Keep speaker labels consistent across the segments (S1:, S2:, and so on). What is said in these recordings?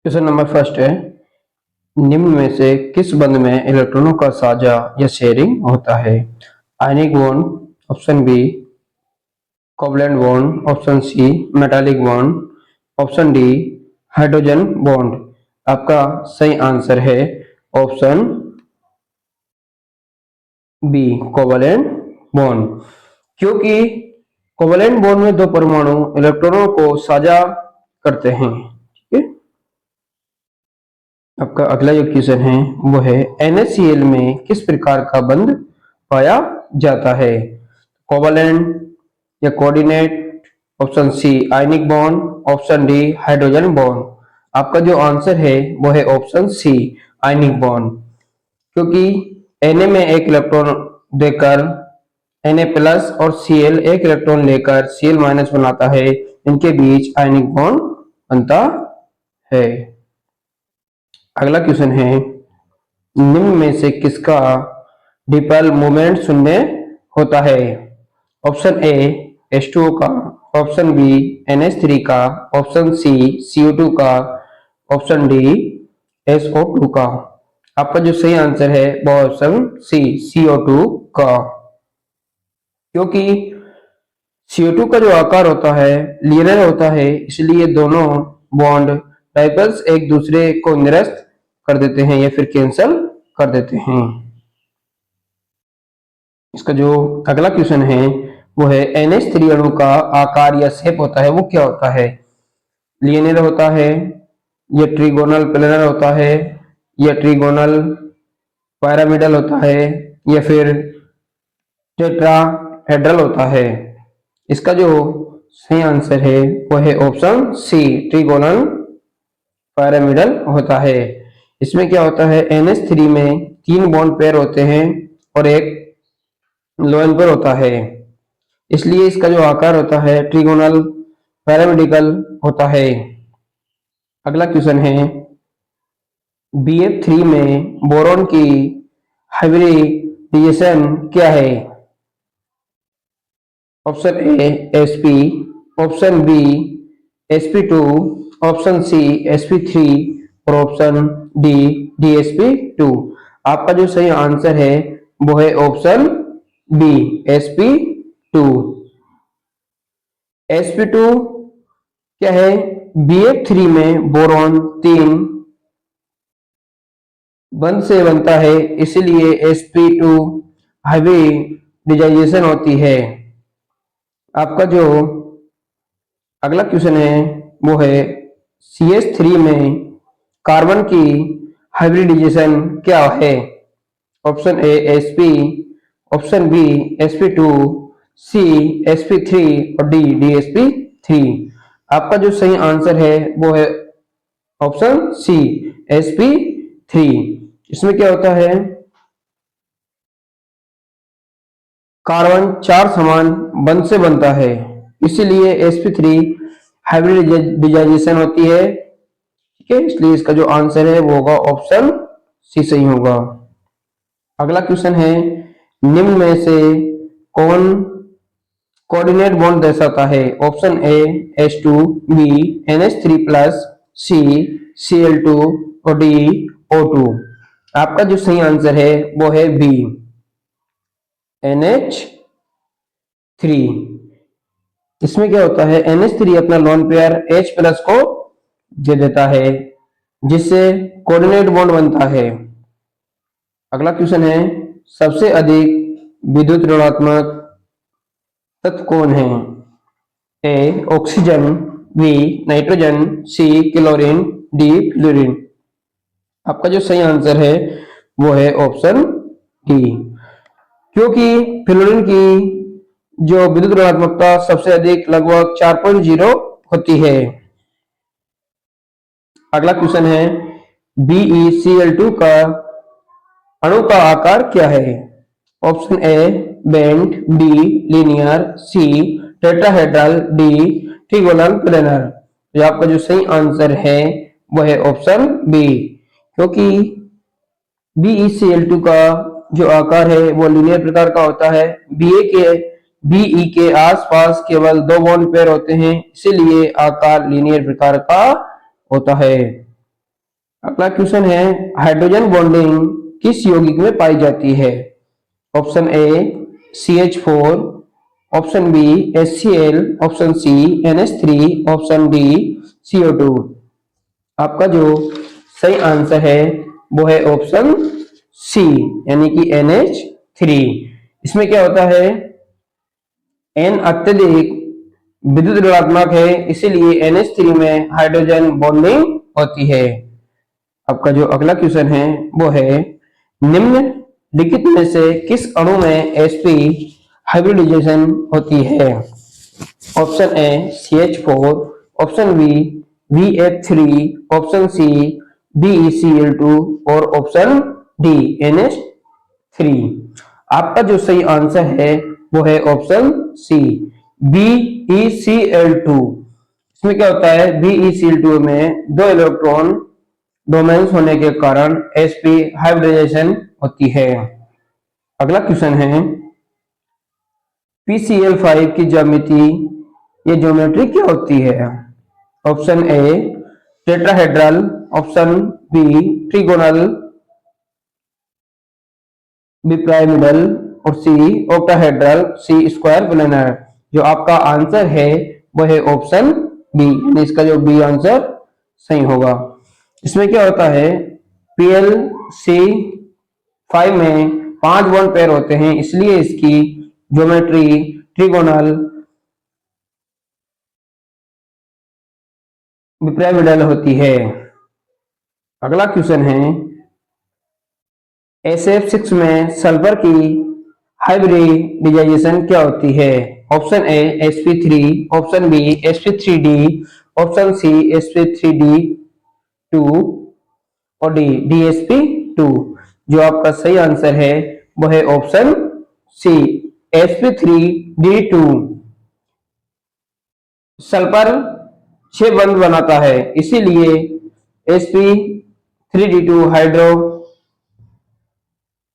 S1: Question number first है, निम्न में से किस बंध में इलेक्ट्रॉनों का साझा या शेयरिंग होता है? Ionic bond, option B covalent bond, option C metallic bond, option D hydrogen bond. आपका सही आंसर है ऑप्शन बी कोवलेंट बॉन्ड, क्योंकि कोवलेंट बॉन्ड में दो परमाणु इलेक्ट्रॉनों को साझा करते हैं। ठीक है, आपका अगला जो क्वेश्चन है वो है NaCl में किस प्रकार का बंध पाया जाता है? कोवलेंट या coordinate, option C ionic bond, option D hydrogen bond. आपका जो आंसर है वो है ऑप्शन सी आयनिक बॉन्ड, क्योंकि Na में एक इलेक्ट्रॉन देकर Na प्लस और Cl एक इलेक्ट्रॉन लेकर Cl माइनस बनाता है, इनके बीच आयनिक बॉन्ड बनता है। अगला क्वेश्चन है, निम्न में से किसका डिपल मोमेंट शून्य होता है? ऑप्शन ए H2O का, ऑप्शन बी NH3 का, ऑप्शन सी CO2 का, ऑप्शन डी SO2 का। आपका जो सही आंसर है वो ऑप्शन सी CO2 का, क्योंकि CO2 का जो आकार होता है लीनियर होता है, इसलिए दोनों बॉन्ड डाइपोल्स एक दूसरे को निरस्त कर देते हैं या फिर कैंसल कर देते हैं। इसका जो अगला क्वेश्चन है वो है NH3 अणु का आकार या शेप होता है वो क्या होता है? लीनियर होता है, या ट्रिगोनल प्लेनर होता है, या ट्रिगोनल पिरामिडल होता है, या फिर टेट्राहेड्रल होता है? इसका जो सही आंसर है वो है ऑप्शन सी ट्रिगोनल पिरामिडल होता है। इसमें क्या होता है, NH3 में 3 बॉन्ड पेयर होते हैं और एक लोन पेयर होता है, इसलिए इसका जो आकार होता है ट्रिगोनल पिरामिडिकल होता है। अगला क्वेश्चन है, BF3 में बोरॉन की हाइब्रिडाइजेशन क्या है? Option A sp, option B sp2, option C sp3 और ऑप्शन डी dsp2। आपका जो सही आंसर है वो है ऑप्शन बी sp2। sp2 क्या है, BF3 में बोरॉन 3 बंध से बनता है, इसीलिए sp2 हाइब्रिडाइजेशन होती है। आपका जो अगला क्वेश्चन है वो है CH3 में कार्बन की हाइब्रिडाइजेशन क्या है? Option A sp, option B sp2, C sp3 और डी dsp3। आपका जो सही आंसर है वो है ऑप्शन सी sp3। इसमें क्या होता है, कार्बन 4 समान बंध से बनता है, इसीलिए sp3 हाइब्रिडाइजेशन होती है। ठीक है, इसलिए इसका जो आंसर है वो होगा ऑप्शन सी सही होगा। अगला क्वेश्चन है, निम्न में से कौन कोऑर्डिनेट बॉन्ड दर्शाता है? Option A H2, B NH3 plus, C Cl2 और डी O2। आपका जो सही आंसर है वो है बी NH3। इसमें क्या होता है, NH3 अपना लोन पेयर H प्लस को दे देता है, जिससे कोऑर्डिनेट बॉन्ड बनता है। अगला क्वेश्चन है, सबसे अधिक विद्युत ऋणात्मक तत्व कौन है? A oxygen, B nitrogen, C chlorine, D fluorine. आपका जो सही आंसर है वो है ऑप्शन डी, क्योंकि फ्लोरीन की जो विद्युत ऋणात्मकता सबसे अधिक लगभग 4.0 होती है। अगला क्वेश्चन है, BeCl2 का अणु का आकार क्या है? Option A bent, B linear, C tetrahedral, D trigonal planar. तो आपका जो सही आंसर है वो है ऑप्शन बी, क्योंकि BeCl2 का जो आकार है वो लीनियर प्रकार का होता है। Be के आसपास केवल 2 बॉन्ड पेयर होते हैं, इसीलिए आकार लीनियर प्रकार का होता है। अगला क्वेश्चन है, हाइड्रोजन बॉन्डिंग किस यौगिक में पाई जाती है? Option A CH4, option B HCl, option C NH3, option D CO2। आपका जो सही आंसर है वो है ऑप्शन सी, यानी कि NH3। इसमें क्या होता है, N अत्यधिक विद्युत ऋणात्मक है, इसीलिए NH3 में हाइड्रोजन बॉन्डिंग होती है। आपका जो अगला क्वेश्चन है वो है, निम्नलिखित में से किस अणु में sp हाइब्रिडाइजेशन होती है? Option A CH4, option B VF3, option C BeCl2 और ऑप्शन डी NH3। आपका जो सही आंसर है वो है ऑप्शन सी BeCl2। इसमें क्या होता है, BeCl2 में दो इलेक्ट्रॉन डोमेन्स होने के कारण sp हाइब्रिडाइजेशन होती है। अगला क्वेश्चन है, PCl5 की ज्यामिति ये ज्योमेट्री क्या होती है? Option A tetrahedral, option B trigonal bipyramidal और C octahedral, C square planar. जो आपका आंसर है वो है ऑप्शन बी, यानी इसका जो बी आंसर सही होगा। इसमें क्या होता है, PlC5 में 5 बॉन्ड पेयर होते हैं, इसलिए इसकी ज्योमेट्री ट्रिगोनल बिपिरामिडल होती है। अगला क्वेश्चन है, SF6 में सल्फर की हाइब्रिडाइजेशन क्या होती है? Option A sp3, option B sp3d, option C sp3d2 और डी DsP2। जो आपका सही आंसर है वो है ऑप्शन सी sp3d2। सल्फर 6 बंध बनाता है, इसीलिए sp3d2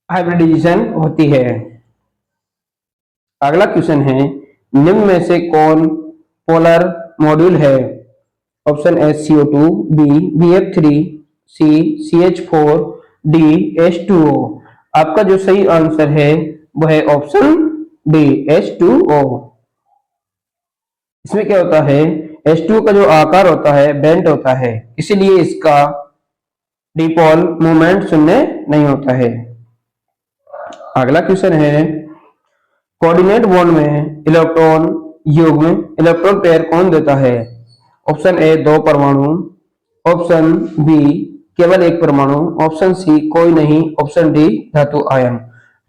S1: हाइब्रिडाइजेशन होती है। अगला क्वेश्चन है, निम्न में से कौन पोलर मॉड्यूल है? Option A CO2, B BF3, C CH4, D H2O। आपका जो सही आंसर है वो है ऑप्शन डी H2O। इसमें क्या होता है, H2O का जो आकार होता है बेंट होता है, इसीलिए इसका डिपोल मूवमेंट शून्य नहीं होता है। अगला क्वेश्चन है, कोऑर्डिनेट बॉन्ड में इलेक्ट्रॉन युग्म इलेक्ट्रॉन पेयर कौन देता है? ऑप्शन ए 2 परमाणु, ऑप्शन बी केवल 1 परमाणु, ऑप्शन सी कोई नहीं, ऑप्शन डी धातु आयन।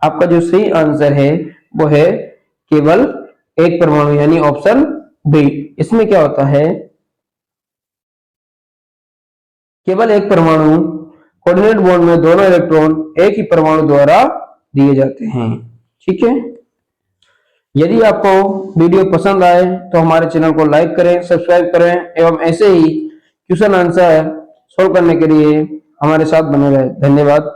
S1: आपका जो सही आंसर है वो है केवल 1 परमाणु, यानी ऑप्शन बी। इसमें क्या होता है, केवल 1 परमाणु कोऑर्डिनेट बॉन्ड में दोनों इलेक्ट्रॉन एक ही परमाणु द्वारा दिए जाते हैं। ठीक है, यदि आपको वीडियो पसंद आए तो हमारे चैनल को लाइक करें, सब्सक्राइब करें एवं ऐसे ही क्वेश्चन आंसर सॉल्व करने के लिए हमारे साथ बने रहें। धन्यवाद।